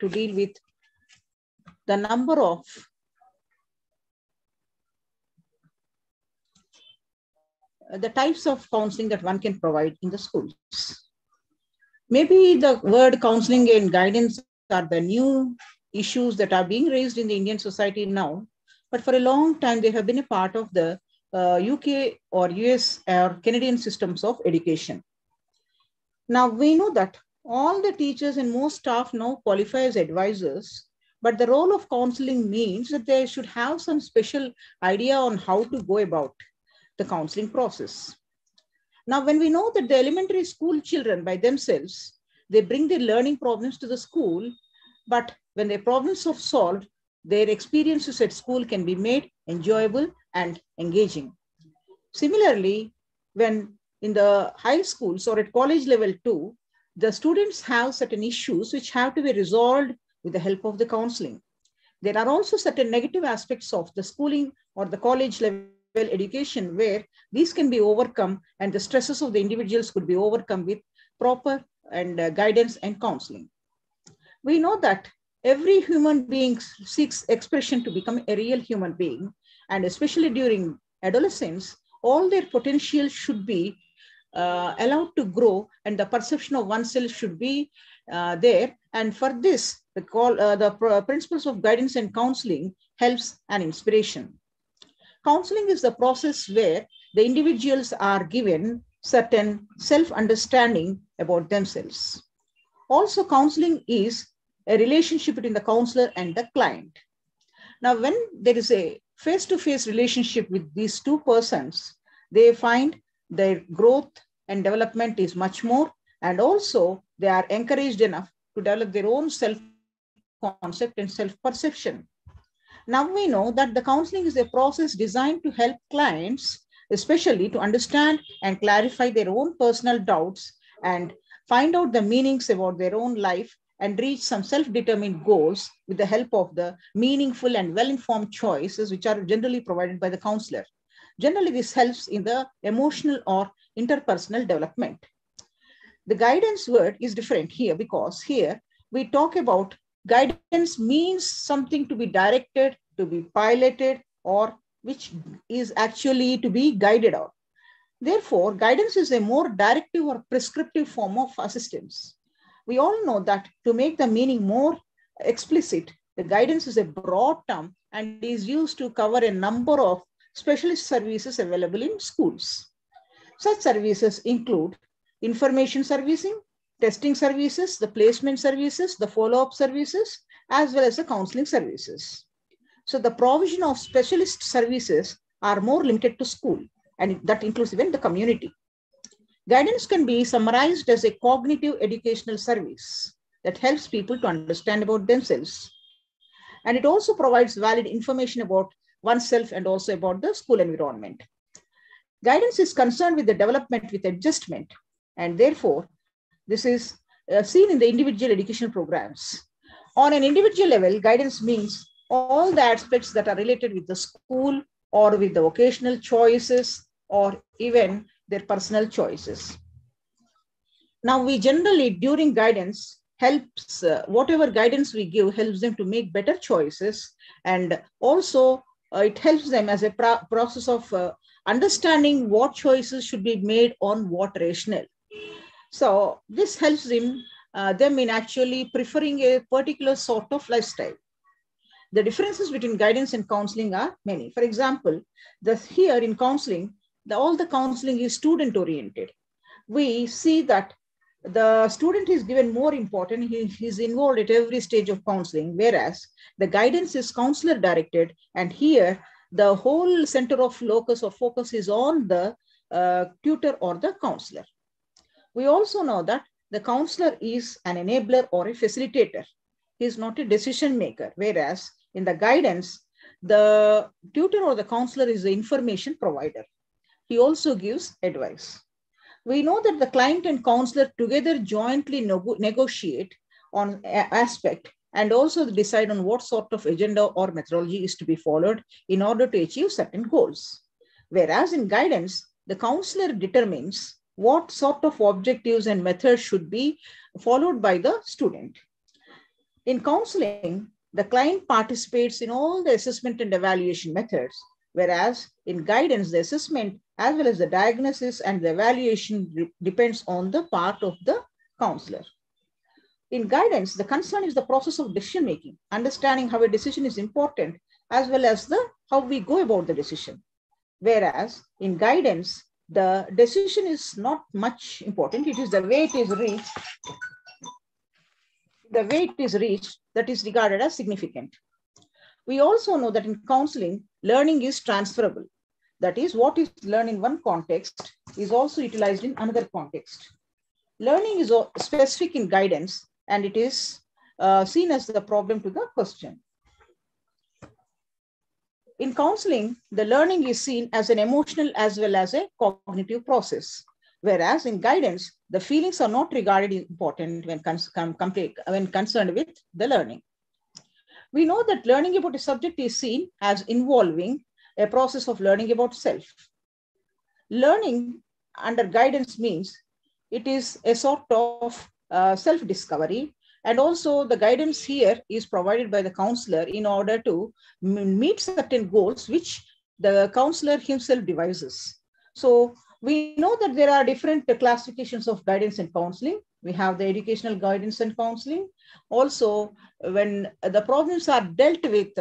to deal with the number of the types of counseling that one can provide in the schools. Maybe the word counseling and guidance are the new issues that are being raised in the Indian society now, but for a long time, they have been a part of the UK or US or Canadian systems of education. Now, we know that all the teachers and most staff now qualify as advisors, but the role of counseling means that they should have some special idea on how to go about the counseling process. Now, when we know that the elementary school children by themselves, they bring their learning problems to the school, but when their problems are solved, their experiences at school can be made enjoyable and engaging. Similarly, when in the high schools or at college level too, the students have certain issues which have to be resolved with the help of the counseling. There are also certain negative aspects of the schooling or the college level education where these can be overcome and the stresses of the individuals could be overcome with proper and guidance and counseling. We know that every human being seeks expression to become a real human being, and especially during adolescence, all their potential should be allowed to grow and the perception of oneself should be there. And for this, the principles of guidance and counseling helps an inspiration. Counseling is the process where the individuals are given certain self-understanding about themselves. Also, counseling is a relationship between the counselor and the client. Now, when there is a face-to-face relationship with these two persons, they find their growth and development is much more, and also they are encouraged enough to develop their own self-concept and self-perception. Now we know that the counseling is a process designed to help clients, especially to understand and clarify their own personal doubts and find out the meanings about their own life and reach some self-determined goals with the help of the meaningful and well-informed choices which are generally provided by the counselor. Generally, this helps in the emotional or interpersonal development. The guidance word is different here because here we talk about guidance means something to be directed, to be piloted, or which is actually to be guided on. Therefore, guidance is a more directive or prescriptive form of assistance. We all know that to make the meaning more explicit, the guidance is a broad term and is used to cover a number of specialist services available in schools. Such services include information servicing, testing services, the placement services, the follow-up services, as well as the counseling services. So the provision of specialist services are more limited to school, and that includes even the community. Guidance can be summarized as a cognitive educational service that helps people to understand about themselves. And it also provides valid information about oneself and also about the school environment. Guidance is concerned with the development with adjustment, and therefore, this is seen in the individual educational programs. On an individual level, guidance means all the aspects that are related with the school or with the vocational choices or even their personal choices. Now, we generally, during guidance, helps, whatever guidance we give helps them to make better choices, and also it helps them as a process of understanding what choices should be made on what rationale. So this helps them in actually preferring a particular sort of lifestyle. The differences between guidance and counseling are many. For example, here in counseling, all the counseling is student-oriented. We see that the student is given more important. He is involved at every stage of counseling, whereas the guidance is counselor-directed, and here the whole center of locus or focus is on the tutor or the counselor. We also know that the counselor is an enabler or a facilitator. He is not a decision maker, whereas in the guidance, the tutor or the counselor is the information provider. He also gives advice. We know that the client and counselor together jointly negotiate on aspect and also decide on what sort of agenda or methodology is to be followed in order to achieve certain goals. Whereas in guidance, the counselor determines what sort of objectives and methods should be followed by the student. In counseling, the client participates in all the assessment and evaluation methods, whereas in guidance, the assessment as well as the diagnosis and the evaluation depends on the part of the counselor. In guidance, the concern is the process of decision making, understanding how a decision is important, as well as how we go about the decision. Whereas in guidance, the decision is not much important. It is the way it is reached. The way it is reached that is regarded as significant. We also know that in counseling, learning is transferable. That is, what is learned in one context is also utilized in another context. Learning is specific in guidance, and it is seen as the problem to the question. In counseling, the learning is seen as an emotional as well as a cognitive process. Whereas in guidance, the feelings are not regarded important when concerned with the learning. We know that learning about a subject is seen as involving a process of learning about self. Learning under guidance means it is a sort of self-discovery, and also the guidance here is provided by the counselor in order to meet certain goals which the counselor himself devises. So we know that there are different classifications of guidance and counseling. We have the educational guidance and counseling. Also, when the problems are dealt with,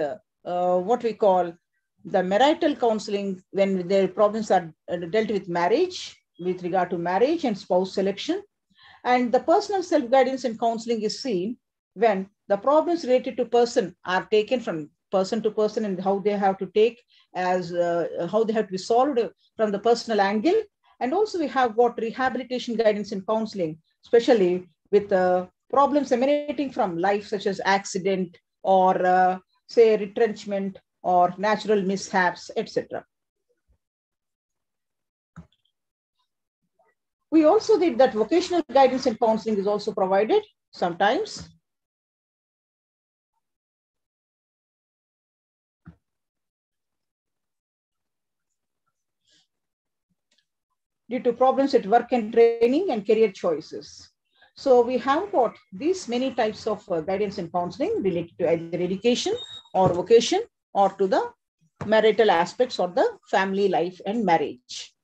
what we call the marital counseling, when the problems are dealt with marriage, with regard to marriage and spouse selection. And the personal self-guidance and counseling is seen when the problems related to person are taken from person to person and how they have to take as how they have to be solved from the personal angle. And also we have got rehabilitation guidance and counseling, especially with problems emanating from life, such as accident or say retrenchment or natural mishaps, etc. We also did that vocational guidance and counseling is also provided sometimes. Due to problems at work and training and career choices. So we have got these many types of guidance and counseling related to either education or vocation or to the marital aspects or the family life and marriage.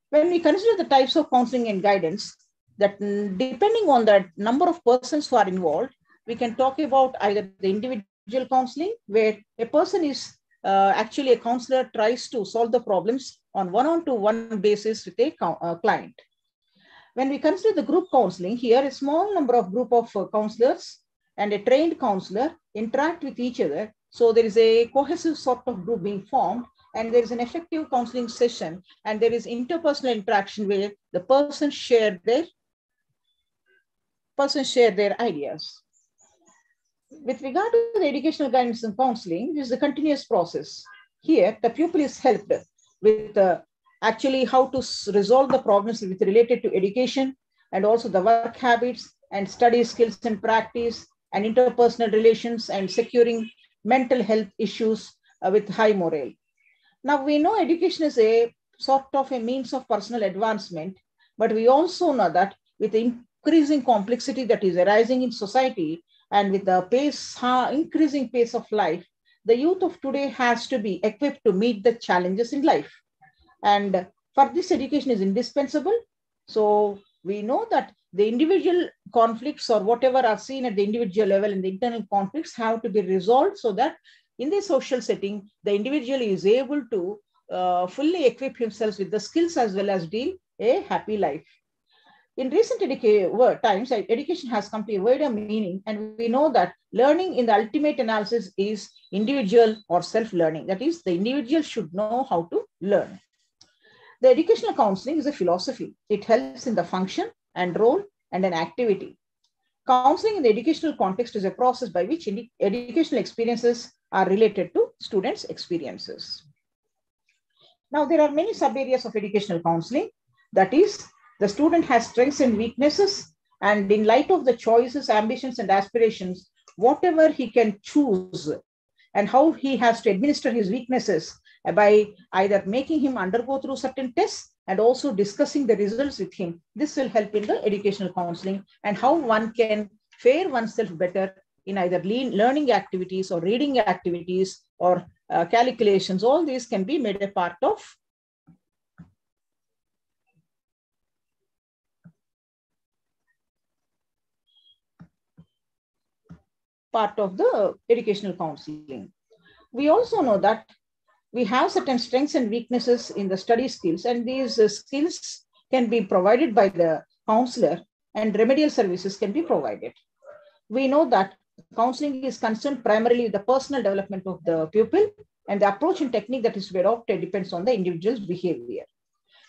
When we consider the types of counseling and guidance, that depending on the number of persons who are involved, we can talk about either the individual counseling, where a person is actually a counselor tries to solve the problems on one-on-one basis with a client. When we consider the group counseling, here a small number of group of counselors and a trained counselor interact with each other. So there is a cohesive sort of group being formed, and there is an effective counseling session, and there is interpersonal interaction where the person share their ideas. With regard to the educational guidance and counseling, this is a continuous process. Here, the pupil is helped with actually how to resolve the problems with related to education and also the work habits and study skills and practice and interpersonal relations and securing mental health issues with high morale. Now, we know education is a sort of a means of personal advancement, but we also know that with the increasing complexity that is arising in society and with the increasing pace of life, the youth of today has to be equipped to meet the challenges in life. And for this, education is indispensable. So we know that the individual conflicts or whatever are seen at the individual level and the internal conflicts have to be resolved so that in the social setting, the individual is able to fully equip himself with the skills as well as deal a happy life. In recent times, education has come to a wider meaning, and we know that learning in the ultimate analysis is individual or self-learning. That is, the individual should know how to learn. The educational counseling is a philosophy. It helps in the function and role and an activity. Counseling in the educational context is a process by which educational experiences are related to students' experiences. Now, there are many sub-areas of educational counseling. That is, the student has strengths and weaknesses, and in light of the choices, ambitions, and aspirations, whatever he can choose and how he has to administer his weaknesses by either making him undergo through certain tests and also discussing the results with him. This will help in the educational counseling and how one can fare oneself better in either learning activities or reading activities or calculations. All these can be made a part of the educational counseling. We also know that we have certain strengths and weaknesses in the study skills, and these skills can be provided by the counselor and remedial services can be provided. We know that counseling is concerned primarily with the personal development of the pupil, and the approach and technique that is to be adopted depends on the individual's behavior.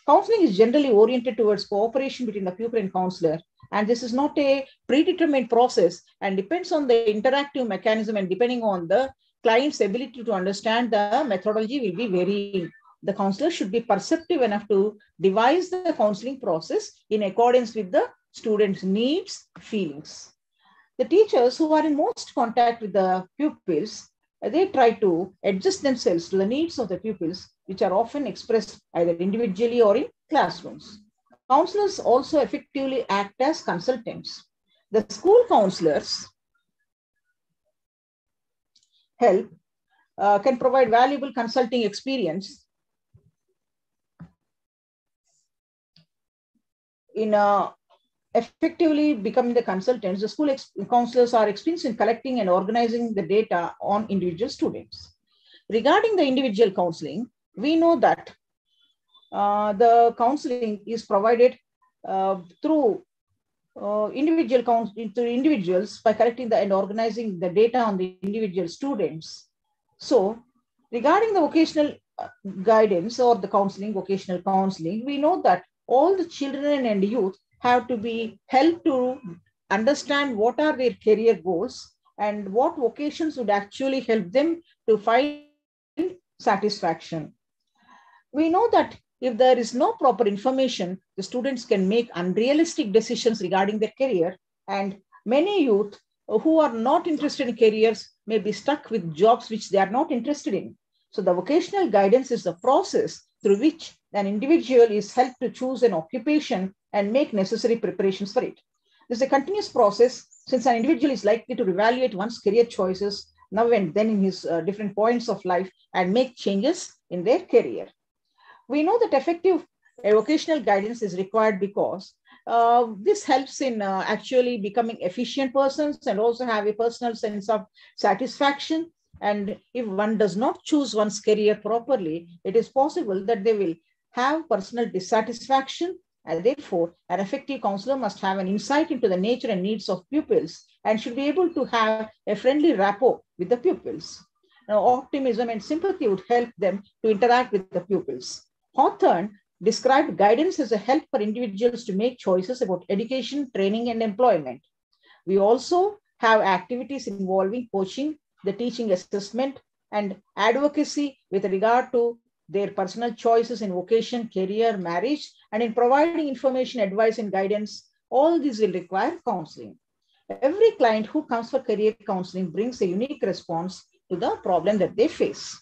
Counseling is generally oriented towards cooperation between the pupil and counselor, and this is not a predetermined process and depends on the interactive mechanism, and depending on the client's ability to understand, the methodology will be varying. The counselor should be perceptive enough to devise the counseling process in accordance with the student's needs, feelings. The teachers who are in most contact with the pupils, they try to adjust themselves to the needs of the pupils, which are often expressed either individually or in classrooms. Counselors also effectively act as consultants. The school counselors can provide valuable consulting experience in effectively becoming the consultants. The school counselors are experienced in collecting and organizing the data on individual students. Regarding the individual counseling, we know that the counseling is provided through individuals by collecting and organizing the data on the individual students. So regarding the vocational guidance or the counseling, vocational counseling, we know that all the children and youth have to be helped to understand what are their career goals and what vocations would actually help them to find satisfaction. We know that if there is no proper information, the students can make unrealistic decisions regarding their career, and many youth who are not interested in careers may be stuck with jobs which they are not interested in. So the vocational guidance is the process through which an individual is helped to choose an occupation and make necessary preparations for it. This is a continuous process since an individual is likely to evaluate one's career choices now and then in his different points of life and make changes in their career. We know that effective vocational guidance is required because this helps in actually becoming efficient persons and also have a personal sense of satisfaction. And if one does not choose one's career properly, it is possible that they will have personal dissatisfaction. And therefore, an effective counselor must have an insight into the nature and needs of pupils and should be able to have a friendly rapport with the pupils. Now, optimism and sympathy would help them to interact with the pupils. Hawthorne described guidance as a help for individuals to make choices about education, training, and employment. We also have activities involving coaching, the teaching assessment, and advocacy with regard to their personal choices in vocation, career, marriage, and in providing information, advice, and guidance. All these will require counseling. Every client who comes for career counseling brings a unique response to the problem that they face.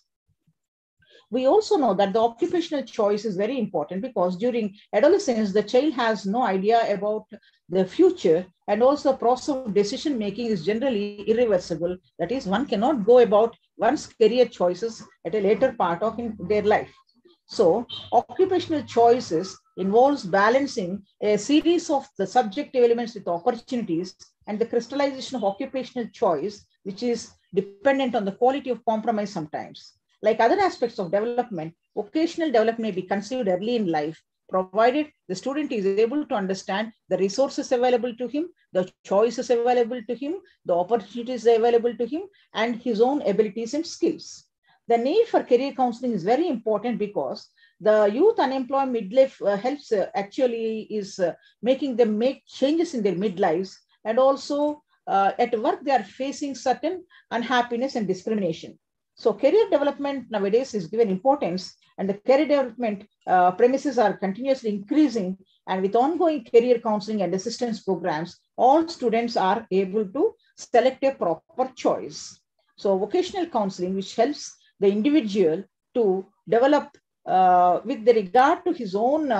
We also know that the occupational choice is very important because during adolescence, the child has no idea about the future, and also the process of decision making is generally irreversible. That is, one cannot go about one's career choices at a later part of their life. So occupational choices involves balancing a series of the subjective elements with opportunities, and the crystallization of occupational choice, which is dependent on the quality of compromise sometimes. Like other aspects of development, vocational development may be conceived early in life, provided the student is able to understand the resources available to him, the choices available to him, the opportunities available to him, and his own abilities and skills. The need for career counseling is very important because the youth unemployed midlife helps actually is making them make changes in their midlives, and also at work they are facing certain unhappiness and discrimination. So career development nowadays is given importance, and the career development premises are continuously increasing. And with ongoing career counseling and assistance programs, all students are able to select a proper choice. So vocational counseling, which helps the individual to develop with regard to his own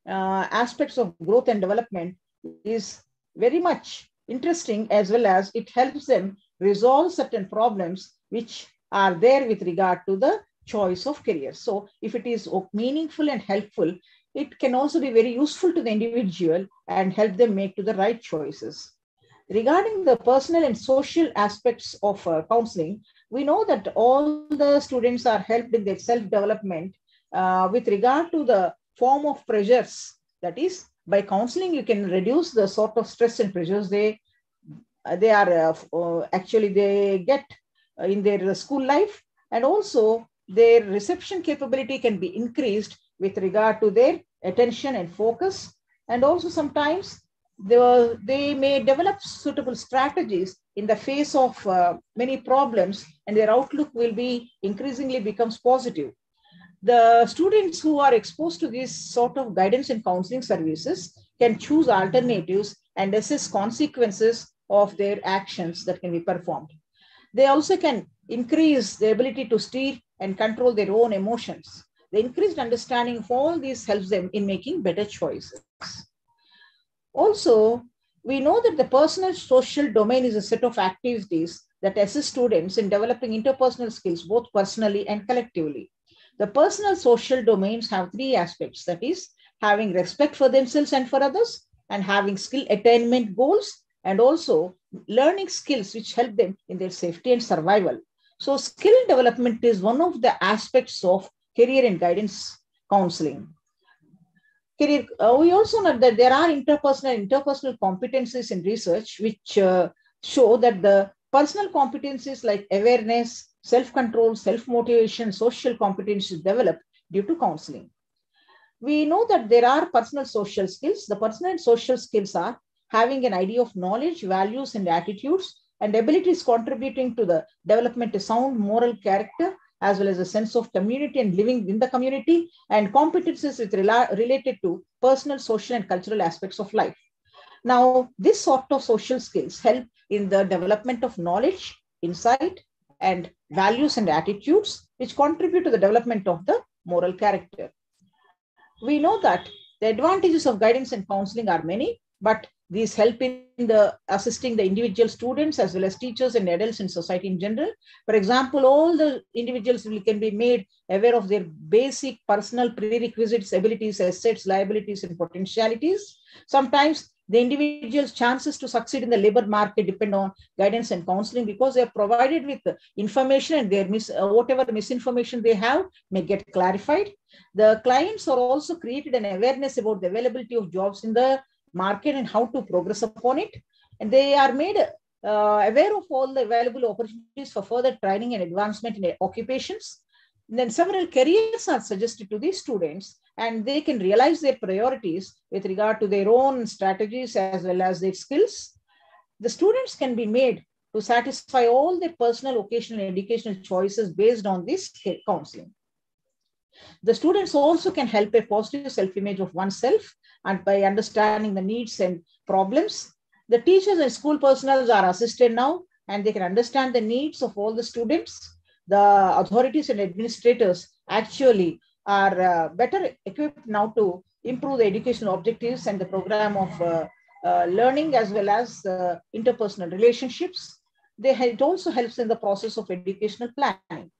aspects of growth and development, is very much interesting, as well as it helps them resolve certain problems which are there with regard to the choice of career. So if it is meaningful and helpful, it can also be very useful to the individual and help them make to the right choices. Regarding the personal and social aspects of counseling, we know that all the students are helped in their self-development with regard to the form of pressures. That is, by counseling, you can reduce the sort of stress and pressures they get in their school life, and also their reception capability can be increased with regard to their attention and focus. And also sometimes they may develop suitable strategies in the face of many problems, and their outlook will be increasingly becomes positive. The students who are exposed to this sort of guidance and counseling services can choose alternatives and assess consequences of their actions that can be performed. They also can increase the ability to steer and control their own emotions. The increased understanding of all these helps them in making better choices. Also, we know that the personal social domain is a set of activities that assist students in developing interpersonal skills, both personally and collectively. The personal social domains have three aspects, that is, having respect for themselves and for others, and having skill attainment goals, and also learning skills which help them in their safety and survival. So skill development is one of the aspects of career and guidance counseling. We also know that there are interpersonal competencies in research which show that the personal competencies like awareness, self-control, self-motivation, social competencies develop due to counseling. We know that there are personal social skills. The personal and social skills are having an idea of knowledge, values, and attitudes, and abilities contributing to the development of sound moral character, as well as a sense of community and living in the community, and competencies related to personal, social, and cultural aspects of life. Now, this sort of social skills help in the development of knowledge, insight, and values and attitudes, which contribute to the development of the moral character. We know that the advantages of guidance and counseling are many, but these help in assisting the individual students as well as teachers and adults in society in general. For example, all the individuals can be made aware of their basic personal prerequisites, abilities, assets, liabilities, and potentialities. Sometimes the individual's chances to succeed in the labor market depend on guidance and counseling because they are provided with information, and their whatever misinformation they have may get clarified. The clients are also created an awareness about the availability of jobs in the market and how to progress upon it. And they are made aware of all the available opportunities for further training and advancement in their occupations. And then several careers are suggested to these students, and they can realize their priorities with regard to their own strategies as well as their skills. The students can be made to satisfy all their personal, vocational, and educational choices based on this counseling. The students also can help a positive self-image of oneself and by understanding the needs and problems. The teachers and school personnel are assisted now, and they can understand the needs of all the students. The authorities and administrators actually are better equipped now to improve the educational objectives and the program of learning as well as interpersonal relationships. It also helps in the process of educational planning.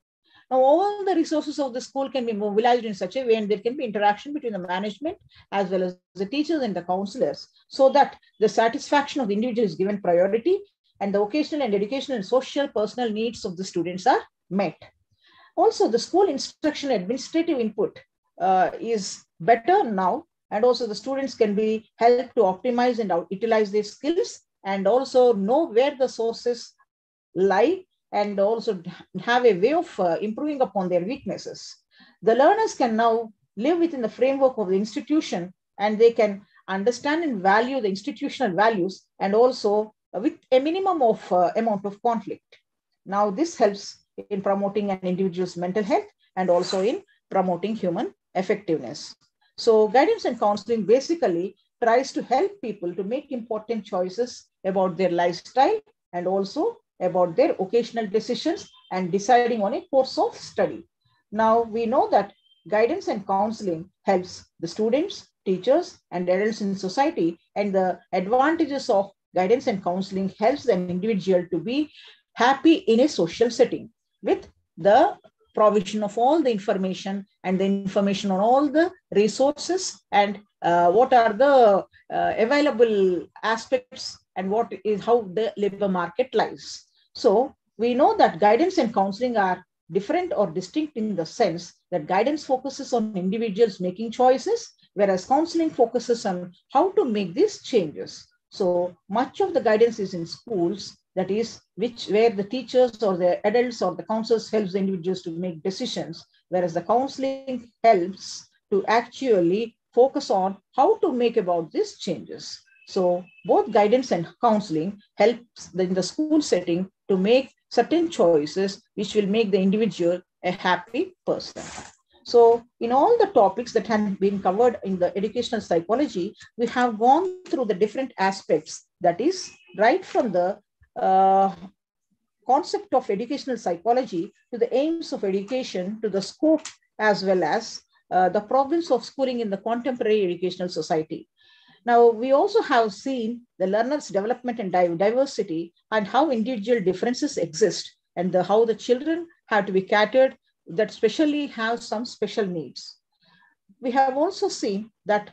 Now, all the resources of the school can be mobilized in such a way, and there can be interaction between the management as well as the teachers and the counselors, so that the satisfaction of the individual is given priority, and the vocational and educational and social personal needs of the students are met. Also, the school instruction administrative input is better now, and also the students can be helped to optimize and utilize their skills, and also know where the sources lie, and also have a way of improving upon their weaknesses. The learners can now live within the framework of the institution, and they can understand and value the institutional values, and also with a minimum of amount of conflict. Now, this helps in promoting an individual's mental health and also in promoting human effectiveness. So guidance and counseling basically tries to help people to make important choices about their lifestyle and also about their vocational decisions and deciding on a course of study. Now, we know that guidance and counseling helps the students, teachers, and adults in society, and the advantages of guidance and counseling helps an individual to be happy in a social setting with the provision of all the information and the information on all the resources and what are the available aspects and what is how the labor market lies. So we know that guidance and counseling are different or distinct in the sense that guidance focuses on individuals making choices, whereas counseling focuses on how to make these changes. So much of the guidance is in schools, that is, where the teachers or the adults or the counselors helps the individuals to make decisions, whereas the counseling helps to actually focus on how to make about these changes. So both guidance and counseling helps in the school setting to make certain choices which will make the individual a happy person. So in all the topics that have been covered in the educational psychology, we have gone through the different aspects, that is right from the concept of educational psychology to the aims of education to the scope as well as the problems of schooling in the contemporary educational society. Now, we also have seen the learner's development and diversity and how individual differences exist and how the children have to be catered that specially have some special needs. We have also seen that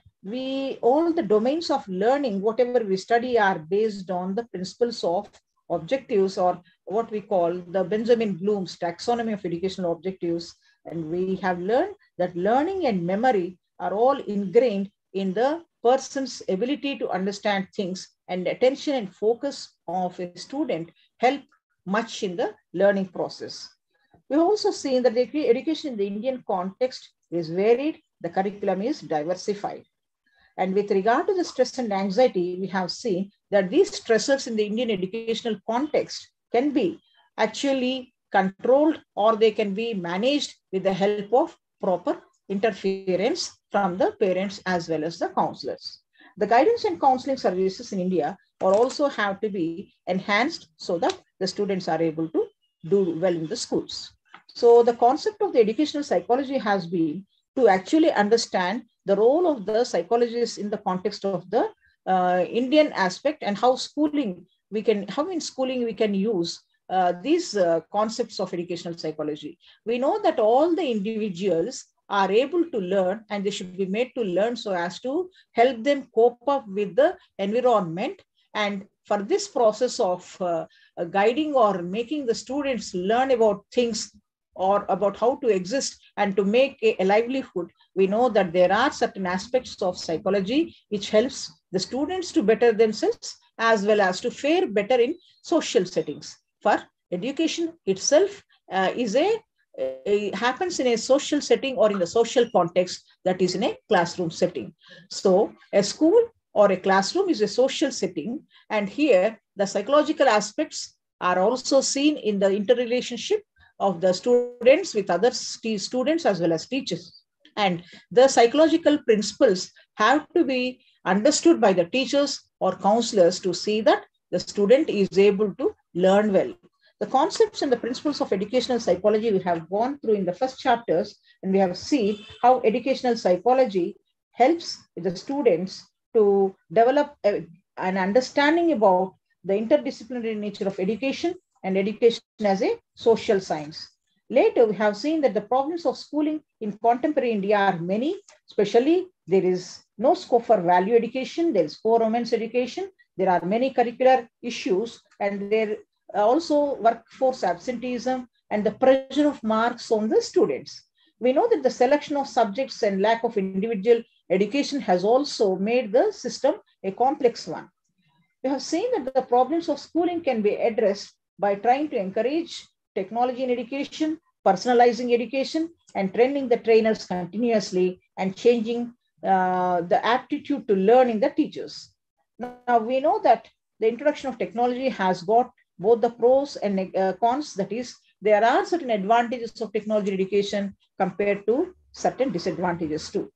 all the domains of learning, whatever we study, are based on the principles of objectives, or what we call the Benjamin Bloom's taxonomy of educational objectives. And we have learned that learning and memory are all ingrained in the person's ability to understand things, and attention and focus of a student help much in the learning process. We've also seen that the education in the Indian context is varied, the curriculum is diversified. And with regard to the stress and anxiety, we have seen that these stressors in the Indian educational context can be actually controlled, or they can be managed with the help of proper interference from the parents as well as the counselors. The guidance and counseling services in India are also have to be enhanced so that the students are able to do well in the schools. So the concept of the educational psychology has been to actually understand the role of the psychologists in the context of the Indian aspect, and how in schooling we can use these concepts of educational psychology. We know that all the individuals are able to learn, and they should be made to learn so as to help them cope up with the environment. And for this process of guiding or making the students learn about things or about how to exist and to make a livelihood, we know that there are certain aspects of psychology which helps the students to better themselves as well as to fare better in social settings. For education itself happens in a social setting or in the social context, that is in a classroom setting. So a school or a classroom is a social setting, and here the psychological aspects are also seen in the interrelationship of the students with other students as well as teachers. And the psychological principles have to be understood by the teachers or counselors to see that the student is able to learn well. The concepts and the principles of educational psychology we have gone through in the first chapters, and we have seen how educational psychology helps the students to develop an understanding about the interdisciplinary nature of education and education as a social science. Later, we have seen that the problems of schooling in contemporary India are many, especially there is no scope for value education, there is poor women's education, there are many curricular issues, and there also workforce absenteeism and the pressure of marks on the students. We know that the selection of subjects and lack of individual education has also made the system a complex one. We have seen that the problems of schooling can be addressed by trying to encourage technology in education, personalizing education, and training the trainers continuously, and changing the aptitude to learn in the teachers. Now, we know that the introduction of technology has got both the pros and cons. That is, there are certain advantages of technology education compared to certain disadvantages too.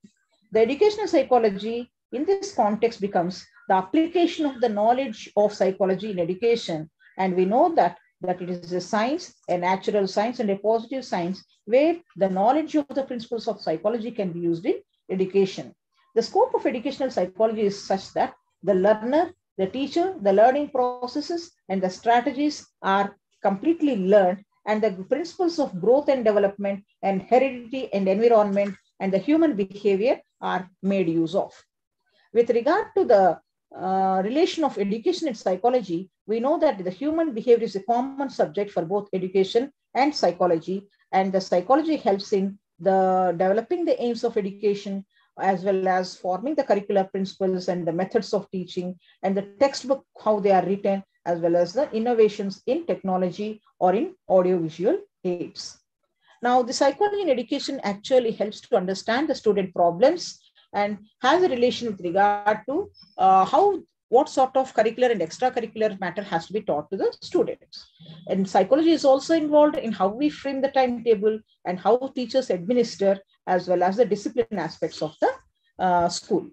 The educational psychology in this context becomes the application of the knowledge of psychology in education. And we know that it is a science, a natural science and a positive science, where the knowledge of the principles of psychology can be used in education. The scope of educational psychology is such that the learner the teacher, the learning processes, and the strategies are completely learned, and the principles of growth and development and heredity and environment and the human behavior are made use of. With regard to the relation of education and psychology, we know that the human behavior is a common subject for both education and psychology, and the psychology helps in the developing the aims of education, as well as forming the curricular principles and the methods of teaching, and the textbook, how they are written, as well as the innovations in technology or in audiovisual aids. Now, the psychology in education actually helps to understand the student problems and has a relation with regard to what sort of curricular and extracurricular matter has to be taught to the students. And psychology is also involved in how we frame the timetable and how teachers administer, as well as the discipline aspects of the school.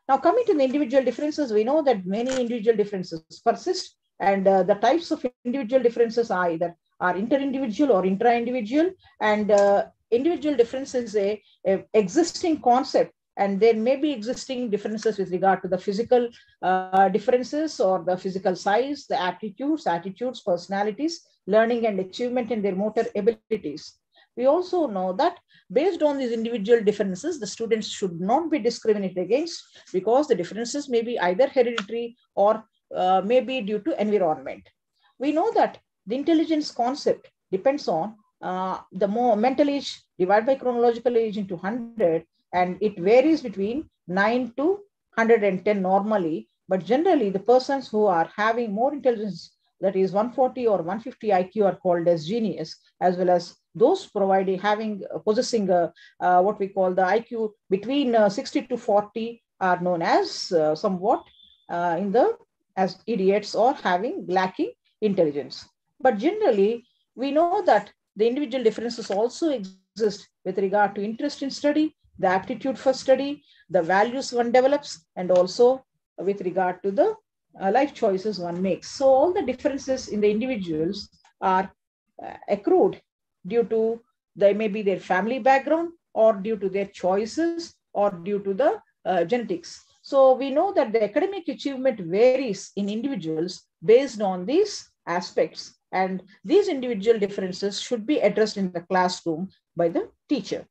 Now, coming to the individual differences, we know that many individual differences persist, and the types of individual differences are either inter-individual or intra-individual, and individual difference is a existing concept, and there may be existing differences with regard to the physical differences or the physical size, the aptitudes, attitudes, personalities, learning and achievement, and their motor abilities. We also know that based on these individual differences, the students should not be discriminated against, because the differences may be either hereditary or may be due to environment. We know that the intelligence concept depends on the more mental age divided by chronological age into 100, and it varies between 9 to 110 normally, but generally the persons who are having more intelligence, that is 140 or 150 IQ, are called as genius, as well as those possessing what we call the IQ between 60 to 40 are known as somewhat as idiots or having lacking intelligence. But generally, we know that the individual differences also exist with regard to interest in study, the aptitude for study, the values one develops, and also with regard to the life choices one makes. So all the differences in the individuals are accrued due to maybe their family background, or due to their choices, or due to the genetics. So we know that the academic achievement varies in individuals based on these aspects, and these individual differences should be addressed in the classroom by the teacher.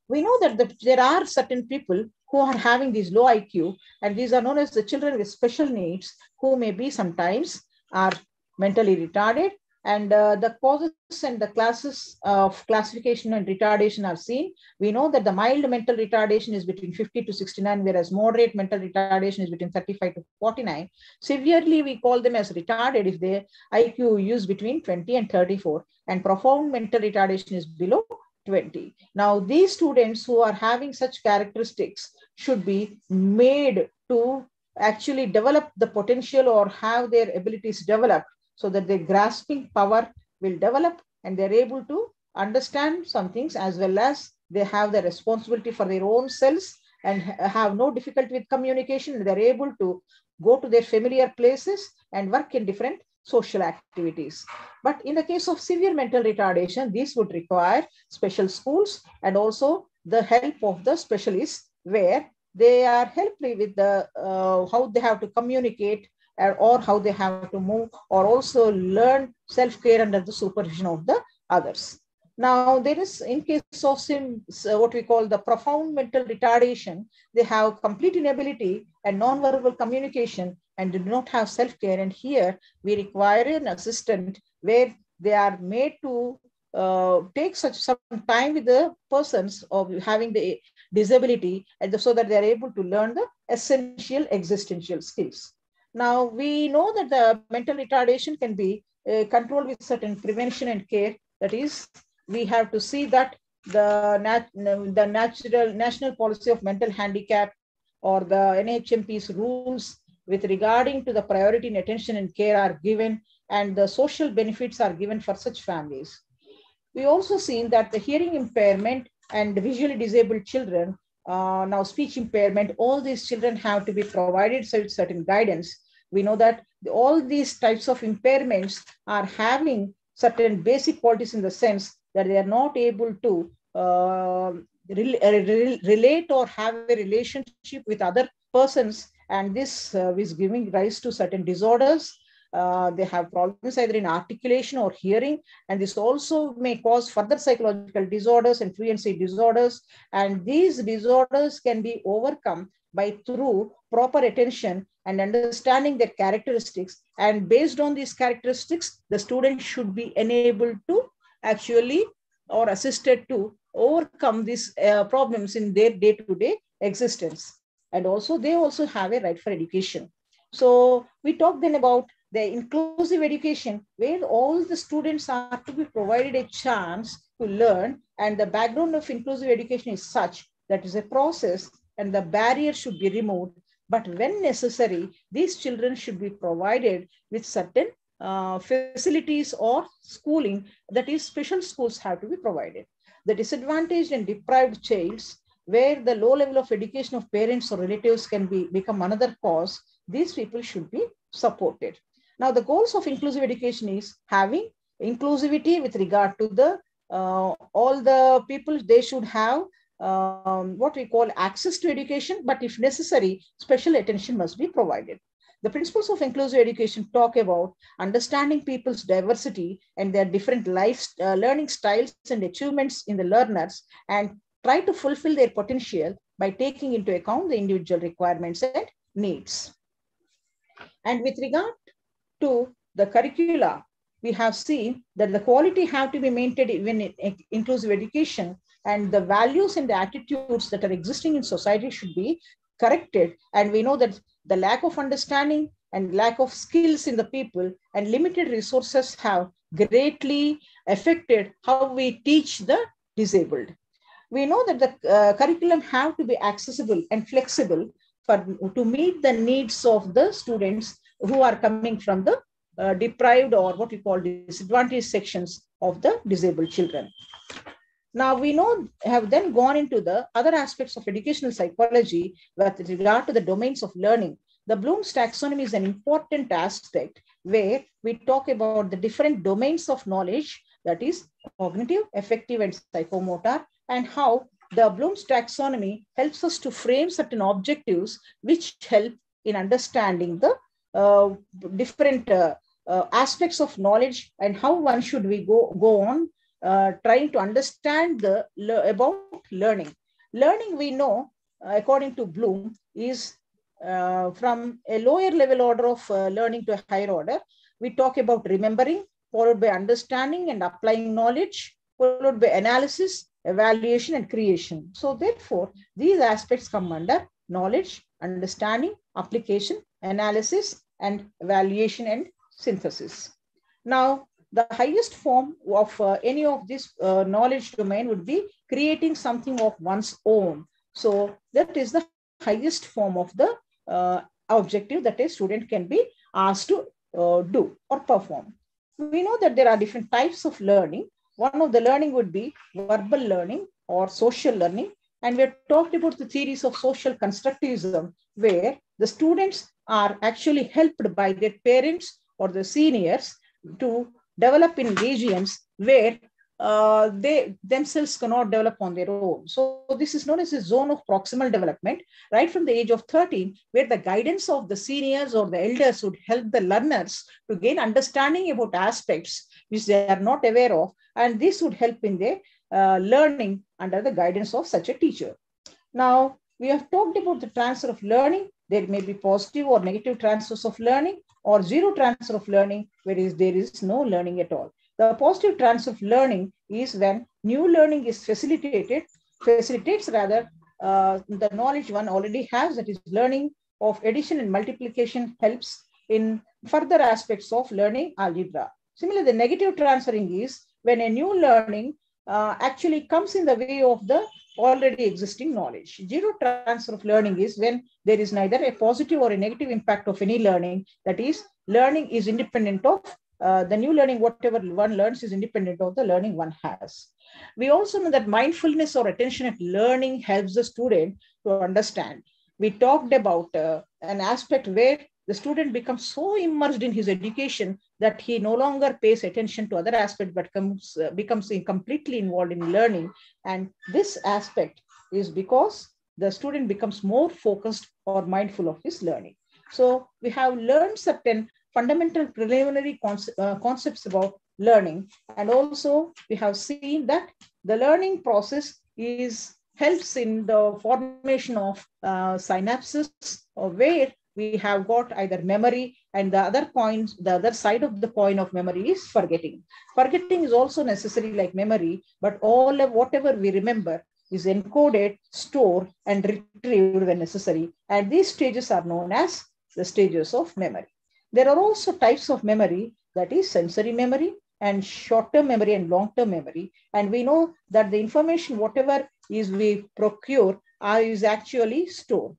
We know that there are certain people who are having these low IQ, and these are known as the children with special needs, who may be sometimes are mentally retarded, and the causes and the classes of classification and retardation are seen. We know that the mild mental retardation is between 50 to 69, whereas moderate mental retardation is between 35 to 49. Severely, we call them as retarded if their IQ is between 20 and 34, and profound mental retardation is below 20. Now, these students who are having such characteristics should be made to actually develop the potential or have their abilities developed, so that their grasping power will develop and they're able to understand some things, as well as they have the responsibility for their own selves and have no difficulty with communication. They're able to go to their familiar places and work in different social activities. But in the case of severe mental retardation, these would require special schools and also the help of the specialists, where they are helped with the how they have to communicate, or how they have to move, or also learn self-care under the supervision of the others. Now, there is, in case of what we call the profound mental retardation, they have complete inability and non-verbal communication and do not have self-care. And here we require an assistant where they are made to take some time with the persons of having the disability, and so that they are able to learn the essential existential skills. Now, we know that the mental retardation can be controlled with certain prevention and care. That is, we have to see that the national policy of mental handicap, or the NHMP's rules with regarding to the priority in attention and care are given, and the social benefits are given for such families. We also seen that the hearing impairment and visually disabled children, now speech impairment, all these children have to be provided certain guidance. We know that all these types of impairments are having certain basic qualities, in the sense that they are not able to relate or have a relationship with other persons, and this is giving rise to certain disorders. They have problems either in articulation or hearing, and this also may cause further psychological disorders and fluency disorders. And these disorders can be overcome by through proper attention and understanding their characteristics. And based on these characteristics, the student should be enabled to actually or assisted to overcome these problems in their day-to-day existence. And also, they also have a right for education. So we talked then about the inclusive education, where all the students are to be provided a chance to learn. And the background of inclusive education is such that is a process and the barrier should be removed. But when necessary, these children should be provided with certain facilities or schooling, that is, special schools have to be provided. The disadvantaged and deprived childs, where the low level of education of parents or relatives can become another cause, these people should be supported. Now, the goals of inclusive education is having inclusivity with regard to the all the people. They should have what we call access to education, but if necessary, special attention must be provided. The principles of inclusive education talk about understanding people's diversity and their different learning styles and achievements in the learners, and try to fulfill their potential by taking into account the individual requirements and needs. And with regard to the curricula, we have seen that the quality have to be maintained even in inclusive education, and the values and the attitudes that are existing in society should be corrected. And we know that the lack of understanding and lack of skills in the people and limited resources have greatly affected how we teach the disabled. We know that the curriculum have to be accessible and flexible to meet the needs of the students who are coming from the deprived or what we call disadvantaged sections of the disabled children. Now, we have then gone into the other aspects of educational psychology with regard to the domains of learning. The Bloom's taxonomy is an important aspect where we talk about the different domains of knowledge, that is cognitive, affective, and psychomotor, and how the Bloom's taxonomy helps us to frame certain objectives which help in understanding the different aspects of knowledge and how one should we go on trying to understand about learning. Learning, we know, according to Bloom, is from a lower level order of learning to a higher order. We talk about remembering, followed by understanding and applying knowledge, followed by analysis, evaluation, and creation. So therefore, these aspects come under knowledge, understanding, application, analysis, and evaluation and synthesis. Now, the highest form of any of this knowledge domain would be creating something of one's own. So that is the highest form of the objective that a student can be asked to do or perform. We know that there are different types of learning. One of the learning would be verbal learning or social learning. And we have talked about the theories of social constructivism, where the students are actually helped by their parents or the seniors to develop in regions where they themselves cannot develop on their own. So this is known as a zone of proximal development, right from the age of 13, where the guidance of the seniors or the elders would help the learners to gain understanding about aspects which they are not aware of. And this would help in their learning under the guidance of such a teacher. Now, we have talked about the transfer of learning. There may be positive or negative transfers of learning, or zero transfer of learning, whereas there is no learning at all. The positive transfer of learning is when new learning is facilitates the knowledge one already has, that is learning of addition and multiplication helps in further aspects of learning algebra. Similarly, the negative transferring is when a new learning actually comes in the way of the already existing knowledge. Zero transfer of learning is when there is neither a positive or a negative impact of any learning. That is, learning is independent of the new learning, whatever one learns is independent of the learning one has. We also know that mindfulness or attention at learning helps the student to understand. We talked about an aspect where the student becomes so immersed in his education that he no longer pays attention to other aspects, but becomes completely involved in learning. And this aspect is because the student becomes more focused or mindful of his learning. So we have learned certain fundamental preliminary concepts about learning. And also we have seen that the learning process helps in the formation of synapses, where we have got either memory, and the other side of the coin of memory is forgetting. Forgetting is also necessary like memory, but all of whatever we remember is encoded, stored, and retrieved when necessary. And these stages are known as the stages of memory. There are also types of memory, that is sensory memory and short-term memory and long-term memory. And we know that the information, whatever is we procure, is actually stored.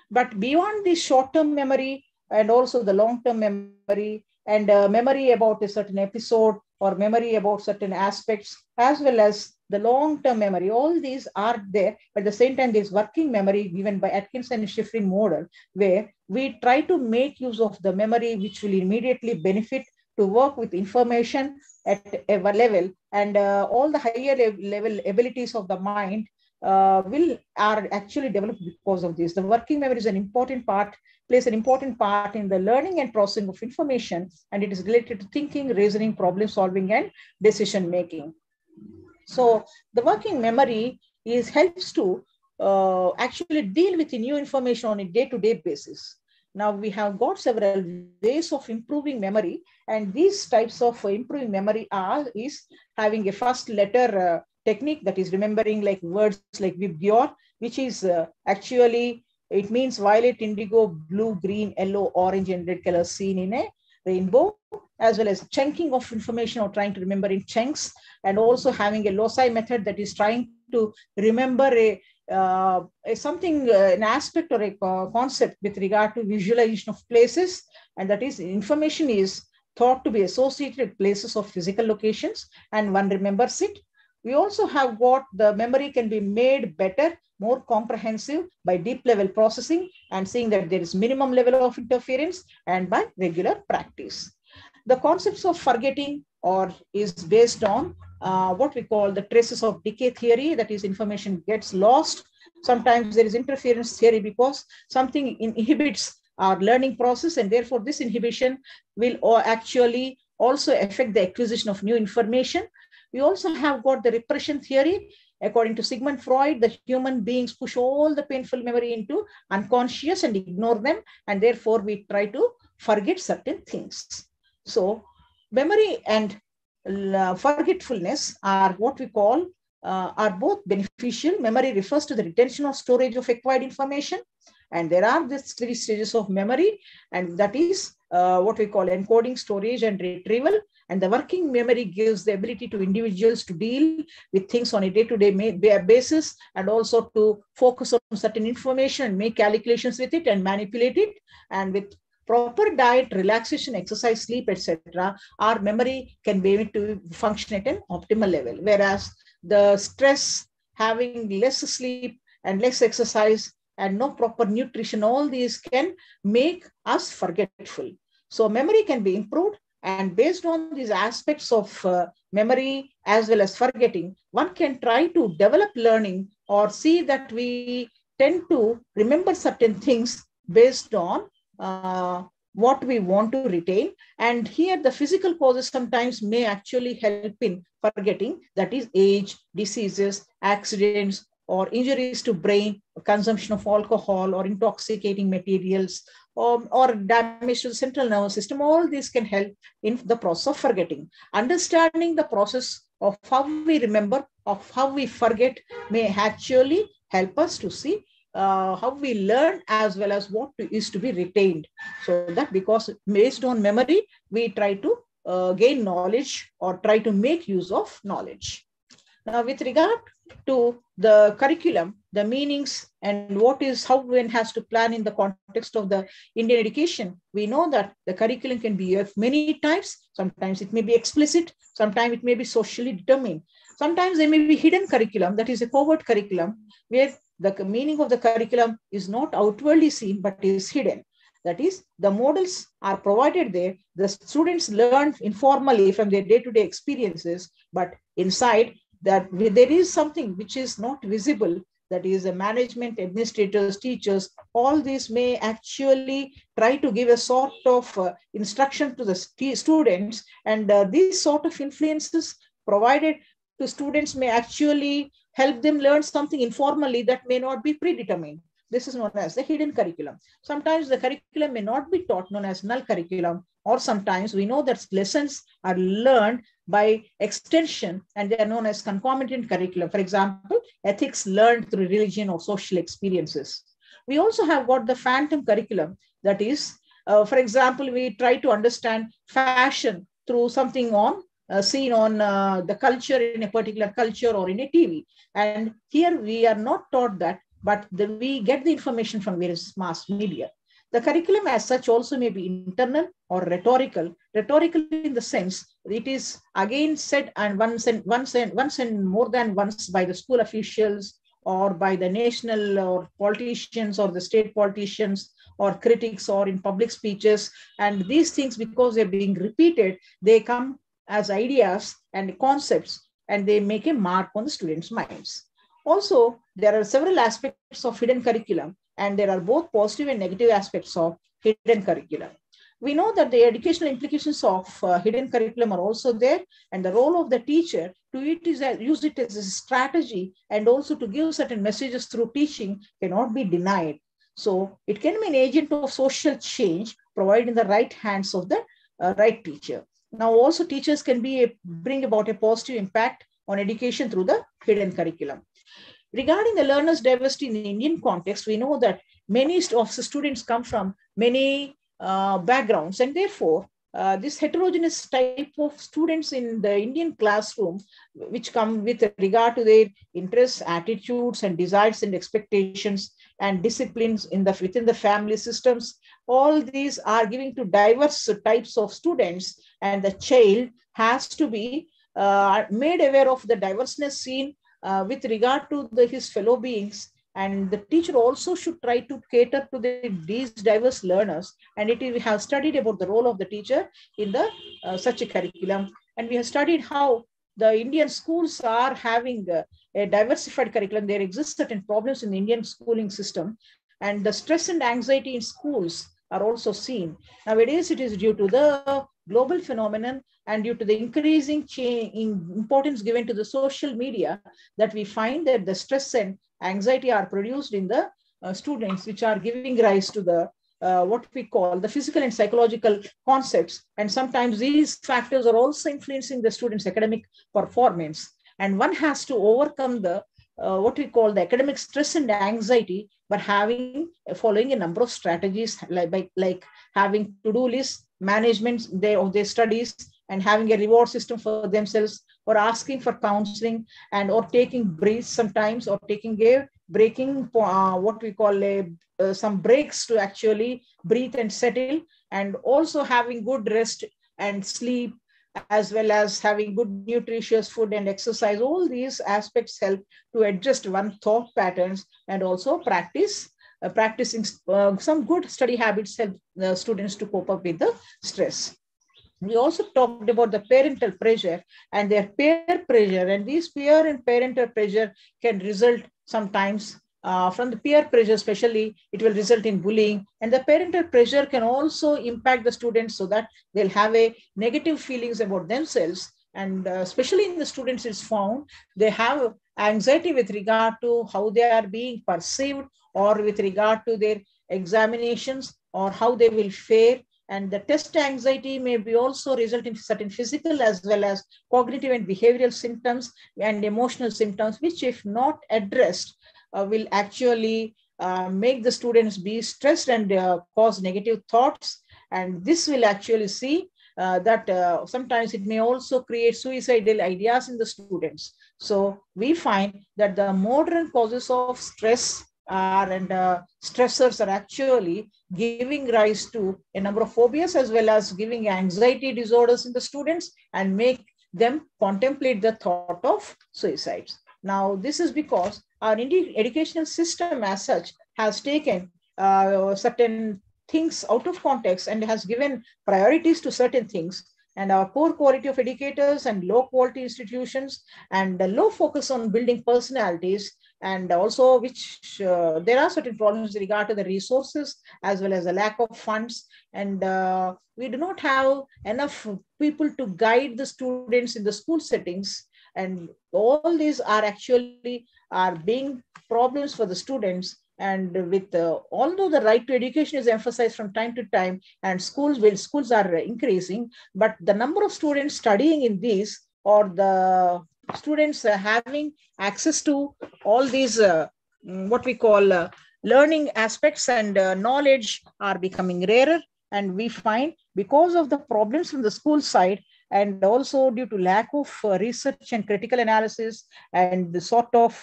But beyond the short-term memory and also the long-term memory and memory about a certain episode or memory about certain aspects, as well as the long-term memory, all these are there. At the same time, there's working memory given by Atkinson and Shiffrin model, where we try to make use of the memory which will immediately benefit to work with information at a level, and all the higher level abilities of the mind are actually developed because of this. The working memory is an important part, plays an important part in the learning and processing of information, and it is related to thinking, reasoning, problem solving, and decision making. So the working memory helps to actually deal with the new information on a day-to-day basis. Now we have got several ways of improving memory, and these types of improving memory is having a first letter technique, that is remembering like words like Vibgyor, which is actually, it means violet, indigo, blue, green, yellow, orange, and red colors seen in a rainbow, as well as chunking of information or trying to remember in chunks, and also having a loci method, that is trying to remember an aspect or a concept with regard to visualization of places, and that is information is thought to be associated with places of physical locations, and one remembers it. We also have got the memory can be made better, more comprehensive by deep level processing and seeing that there is minimum level of interference, and by regular practice. The concepts of forgetting is based on what we call the traces of decay theory, that is information gets lost. Sometimes there is interference theory because something inhibits our learning process, and therefore this inhibition will actually also affect the acquisition of new information. We also have got the repression theory. According to Sigmund Freud, the human beings push all the painful memory into unconscious and ignore them, and therefore we try to forget certain things. So memory and forgetfulness are what we call are both beneficial. Memory refers to the retention or storage of acquired information, and there are these 3 stages of memory, and that is what we call encoding, storage, and retrieval. And the working memory gives the ability to individuals to deal with things on a day-to-day basis, and also to focus on certain information, make calculations with it, and manipulate it. And with proper diet, relaxation, exercise, sleep, etc., our memory can be able to function at an optimal level. Whereas the stress, having less sleep and less exercise and no proper nutrition, all these can make us forgetful. So memory can be improved, and based on these aspects of memory as well as forgetting, one can try to develop learning or see that we tend to remember certain things based on what we want to retain. And here the physical causes sometimes may actually help in forgetting, that is age, diseases, accidents, or injuries to brain, consumption of alcohol or intoxicating materials, or damage to the central nervous system. All these can help in the process of forgetting. Understanding the process of how we remember, of how we forget, may actually help us to see how we learn as well as what is to be retained. So that because based on memory, we try to gain knowledge or try to make use of knowledge. Now, with regard to the curriculum, the meanings and how one has to plan in the context of the Indian education, we know that the curriculum can be of many types. Sometimes it may be explicit, sometimes it may be socially determined. Sometimes there may be hidden curriculum, that is a covert curriculum, where the meaning of the curriculum is not outwardly seen, but is hidden. That is, the models are provided there. The students learn informally from their day-to-day experiences, but inside that there is something which is not visible, that is the management, administrators, teachers, all these may actually try to give a sort of instruction to the students, and these sort of influences provided to students may actually help them learn something informally that may not be predetermined. This is known as the hidden curriculum. Sometimes the curriculum may not be taught, known as null curriculum, or sometimes we know that lessons are learned by extension and they are known as concomitant curriculum. For example, ethics learned through religion or social experiences. We also have got the phantom curriculum, that is, for example, we try to understand fashion through something on seen on the culture in a particular culture or in a TV. And here we are not taught that, but we get the information from various mass media. The curriculum as such also may be internal or rhetorical. Rhetorical in the sense it is again said and once and more than once by the school officials or by the national or politicians or the state politicians or critics or in public speeches. And these things, because they're being repeated, they come as ideas and concepts, and they make a mark on the students' minds. Also, there are several aspects of hidden curriculum, and there are both positive and negative aspects of hidden curriculum. We know that the educational implications of hidden curriculum are also there, and the role of the teacher to use it as a strategy and also to give certain messages through teaching cannot be denied. So it can be an agent of social change, provided in the right hands of the right teacher. Now, also teachers can bring about a positive impact on education through the hidden curriculum. Regarding the learners' diversity in the Indian context, we know that many of the students come from many backgrounds, and therefore this heterogeneous type of students in the Indian classroom, which come with regard to their interests, attitudes, and desires and expectations and disciplines within the family systems, all these are giving to diverse types of students, and the child has to be made aware of the diverseness seen with regard to his fellow beings. And the teacher also should try to cater to these diverse learners. And we have studied about the role of the teacher in such a curriculum. And we have studied how the Indian schools are having a diversified curriculum. There exist certain problems in the Indian schooling system. And the stress and anxiety in schools are also seen. Nowadays, it is due to the global phenomenon and due to the increasing importance given to the social media that we find that the stress and anxiety are produced in the students, which are giving rise to the what we call the physical and psychological concepts. And sometimes these factors are also influencing the students' academic performance. And one has to overcome the what we call the academic stress and anxiety by following a number of strategies, like having to-do lists, management of their studies, and having a reward system for themselves, or asking for counseling, and or taking breaks sometimes, or breaking what we call some breaks to actually breathe and settle, and also having good rest and sleep, as well as having good nutritious food and exercise. All these aspects help to adjust one thought patterns, and also practicing some good study habits help the students to cope up with the stress. We also talked about the parental pressure and their peer pressure, and these peer and parental pressure can result sometimes from the peer pressure, especially it will result in bullying, and the parental pressure can also impact the students so that they'll have a negative feelings about themselves. And especially in the students, it's found they have anxiety with regard to how they are being perceived, or with regard to their examinations, or how they will fare. And the test anxiety may be also result in certain physical as well as cognitive and behavioral symptoms and emotional symptoms, which if not addressed will actually make the students be stressed and cause negative thoughts. And this will actually see that sometimes it may also create suicidal ideas in the students. So we find that the modern causes of stress and stressors are actually giving rise to a number of phobias, as well as giving anxiety disorders in the students, and make them contemplate the thought of suicides. Now, this is because our Indian educational system as such has taken certain things out of context and has given priorities to certain things. and our poor quality of educators and low quality institutions and the low focus on building personalities, and also which there are certain problems with regard to the resources as well as the lack of funds, and we do not have enough people to guide the students in the school settings, and all these are actually are being problems for the students. And with although the right to education is emphasized from time to time, and schools are increasing, but the number of students studying in these, or the students having access to all these what we call learning aspects and knowledge are becoming rarer. And we find because of the problems from the school side, and also due to lack of research and critical analysis and the sort of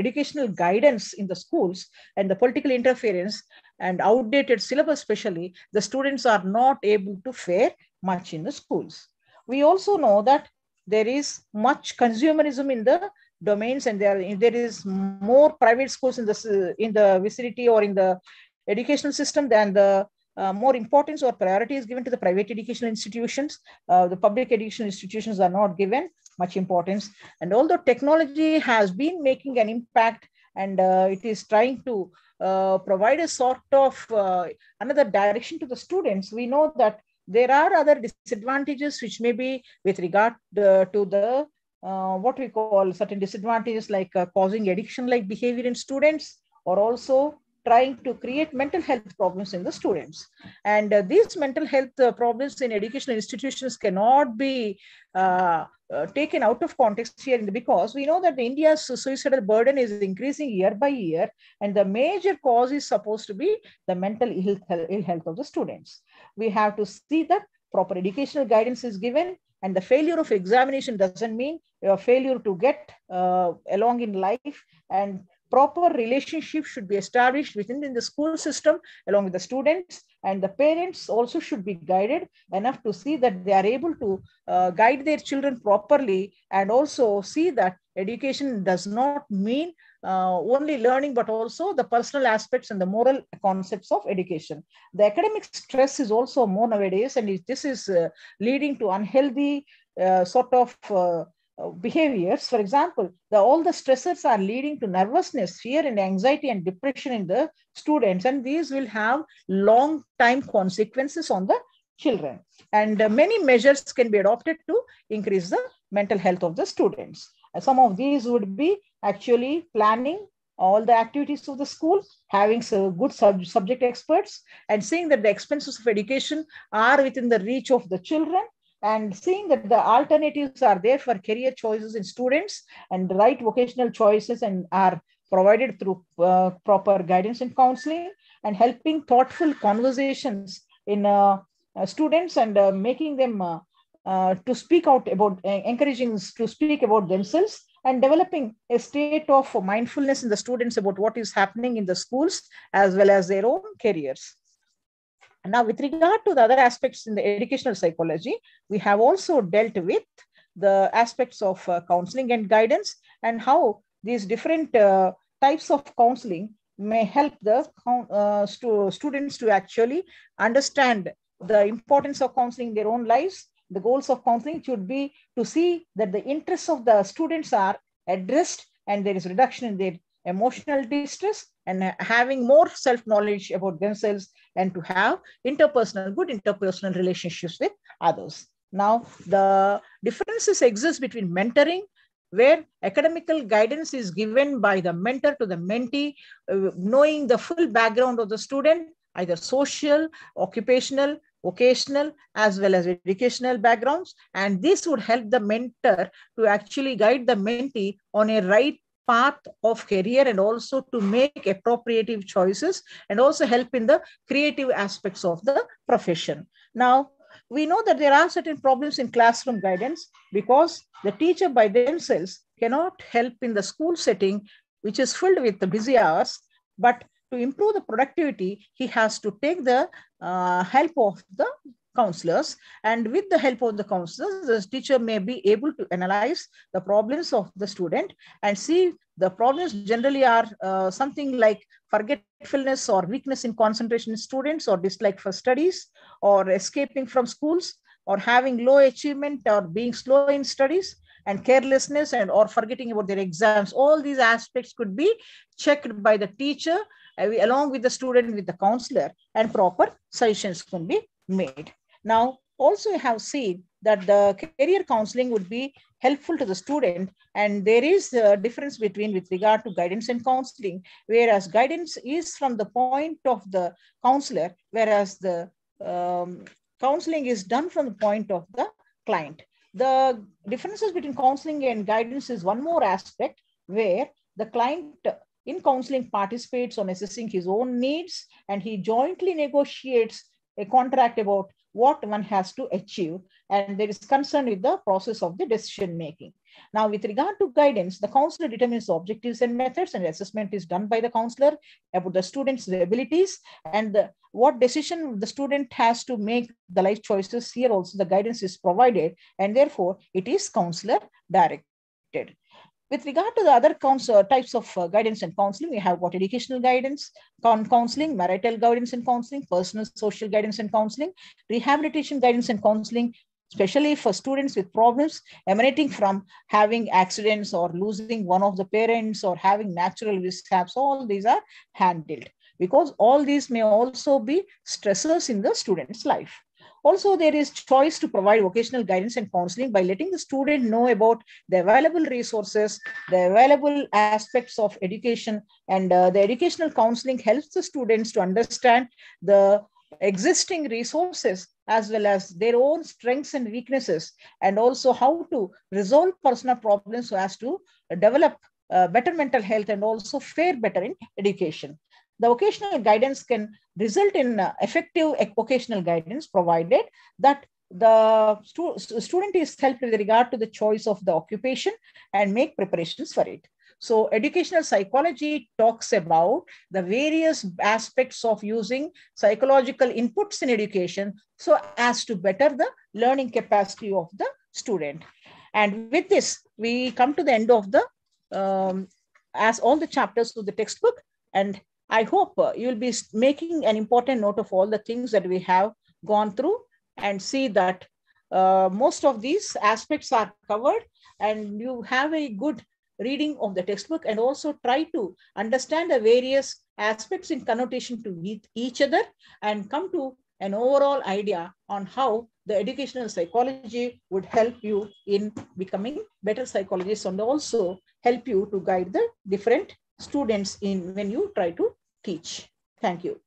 educational guidance in the schools, and the political interference and outdated syllabus especially, the students are not able to fare much in the schools. We also know that there is much consumerism in the domains, and there is more private schools in the vicinity or in the educational system than the more importance or priority is given to the private educational institutions. The public educational institutions are not given much importance. And although technology has been making an impact, and it is trying to provide a sort of another direction to the students, we know that there are other disadvantages which may be with regard to the what we call certain disadvantages, like causing addiction-like behavior in students, or also trying to create mental health problems in the students. And these mental health problems in educational institutions cannot be taken out of context here, because we know that India's suicidal burden is increasing year by year, and the major cause is supposed to be the mental ill health of the students. We have to see that proper educational guidance is given, and the failure of examination doesn't mean a failure to get along in life, and proper relationship should be established within the school system along with the students, and the parents also should be guided enough to see that they are able to guide their children properly, and also see that education does not mean only learning, but also the personal aspects and the moral concepts of education. The academic stress is also more nowadays, and this is leading to unhealthy sort of behaviors. For example, all the stressors are leading to nervousness, fear, and anxiety and depression in the students, and these will have long time consequences on the children. And many measures can be adopted to increase the mental health of the students. Some of these would be actually planning all the activities of the school, having good subject experts, and seeing that the expenses of education are within the reach of the children, and seeing that the alternatives are there for career choices in students, and the right vocational choices and are provided through proper guidance and counseling, and helping thoughtful conversations in students, and making them to speak out about, encouraging to speak about themselves, and developing a state of mindfulness in the students about what is happening in the schools as well as their own careers. Now, with regard to the other aspects in the educational psychology, we have also dealt with the aspects of counseling and guidance, and how these different types of counseling may help the students to actually understand the importance of counseling in their own lives. The goals of counseling should be to see that the interests of the students are addressed, and there is reduction in their emotional distress, and having more self-knowledge about themselves, and to have good interpersonal relationships with others. Now, the differences exist between mentoring, where academical guidance is given by the mentor to the mentee, knowing the full background of the student, either social, occupational, vocational, as well as educational backgrounds. And this would help the mentor to actually guide the mentee on a right path of career, and also to make appropriate choices, and also help in the creative aspects of the profession. Now, we know that there are certain problems in classroom guidance, because the teacher by themselves cannot help in the school setting, which is filled with the busy hours. But to improve the productivity, he has to take the help of the counselors, and with the help of the counselors, the teacher may be able to analyze the problems of the student, and see the problems generally are something like forgetfulness or weakness in concentration in students, or dislike for studies, or escaping from schools, or having low achievement or being slow in studies and carelessness and or forgetting about their exams. All these aspects could be checked by the teacher along with the student with the counselor, and proper suggestions can be made. Now, also you have seen that the career counseling would be helpful to the student, and there is a difference between with regard to guidance and counseling, whereas guidance is from the point of the counselor, whereas the counseling is done from the point of the client. The differences between counseling and guidance is one more aspect where the client in counseling participates on assessing his own needs, and he jointly negotiates a contract about what one has to achieve, and there is concern with the process of the decision making. Now, with regard to guidance, the counselor determines the objectives and methods, and assessment is done by the counselor about the student's abilities and what decision the student has to make the life choices. Here also the guidance is provided, and therefore it is counselor directed. With regard to the other types of guidance and counseling, we have got educational guidance, counseling, marital guidance and counseling, personal social guidance and counseling, rehabilitation guidance and counseling, especially for students with problems emanating from having accidents or losing one of the parents or having natural mishaps. All these are handled because all these may also be stressors in the student's life. Also, there is choice to provide vocational guidance and counseling by letting the student know about the available resources, the available aspects of education, and the educational counseling helps the students to understand the existing resources as well as their own strengths and weaknesses, and also how to resolve personal problems so as to develop better mental health and also fare better in education. The vocational guidance can result in effective vocational guidance provided that the student is helped with regard to the choice of the occupation and make preparations for it. So educational psychology talks about the various aspects of using psychological inputs in education so as to better the learning capacity of the student. And with this, we come to the end of the as all the chapters of the textbook, and I hope you will be making an important note of all the things that we have gone through and see that most of these aspects are covered, and you have a good reading of the textbook and also try to understand the various aspects in connotation to each other and come to an overall idea on how the educational psychology would help you in becoming better psychologists and also help you to guide the different students in when you try to teach. Thank you.